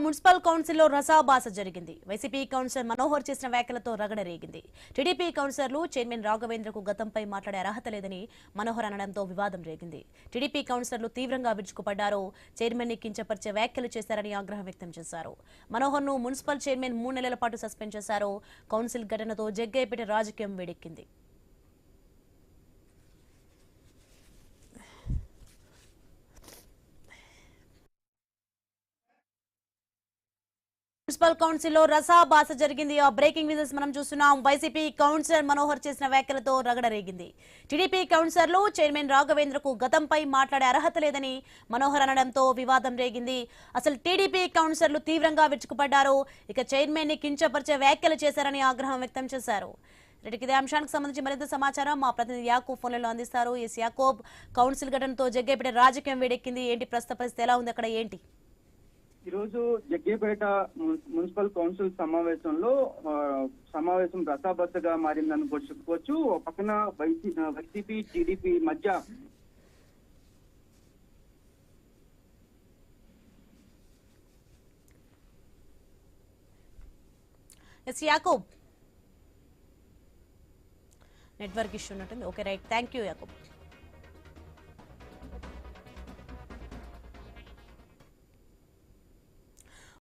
Municipal కౌన్సిల్లో రసాభాస జరిగింది. YCP councillor Manohar చేసిన వ్యాఖ్యలతో రగడ రేగింది. టీడీపీ కౌన్సిలర్లు చైర్మన్ రాఘవేంద్రకు గతంపై మాట్లాడే అర్హత లేదని మనోహర్ అనడంతో వివాదం రేగింది. టీడీపీ కౌన్సిలర్లు తీవ్రంగా విరుచుకుపడ్డారు. చైర్మన్ ని కించపరిచే వ్యాఖ్యలు చేశారని ఆగ్రహం వ్యక్తం చేశారు. మనోహర్ ను మున్సిపల్ చైర్మన్ 3 నెలల పాటు సస్పెండ్ చేశారు. కౌన్సిల్ ఘటనతో జగ్గయ్యపేట రాజకీయం వేడెక్కింది. మున్సిపల్ కౌన్సిల్లో రసాభాస జరిగింది. ఆ బ్రేకింగ్ న్యూస్ మనం చూస్తున్నాం. వైసీపీ కౌన్సిలర్ మనోహర్ చేసిన వ్యాఖ్యలతో రగడ రేగింది. టీడీపీ కౌన్సిలర్లు చైర్మన్ రాఘవేంద్రకు గతంపై మాట్లాడే అర్హత లేదని మనోహర్ అనడంతో వివాదం రేగింది. అసలు టీడీపీ కౌన్సిలర్లు తీవ్రంగా విరుచుకుపడ్డారు. ఇక చైర్మన్ ని కించపరిచే వ్యాఖ్యలు చేశారని ఆగ్రహం వ్యక్తం చేశారు. ఇదే అంశానికి సంబంధించి మరింత సమాచారం మా ప్రతినిధి యాకూబ్ ఫోన్లలో అందిస్తారు. ఎస్ యాకూబ్, కౌన్సిల్ ఘటనతో జగ్గయ్యపేట రాజకీయం వేడెక్కింది. ఏంటి ప్రస్తుత పరిస్థితి, ఎలా ఉంది అక్కడ, ఏంటి? ఈరోజు జగ్గయ్యపేట మున్సిపల్ కౌన్సిల్ సమావేశం రసాబద్దగా మారిందని చెప్పుకోవచ్చు. ఒక పక్కన వైసీపీ టీడీపీ మధ్య యాకూబ్, నెట్వర్క్ ఇష్యూ ఉన్నట్టుంది. Okay, right, thank you Yakub.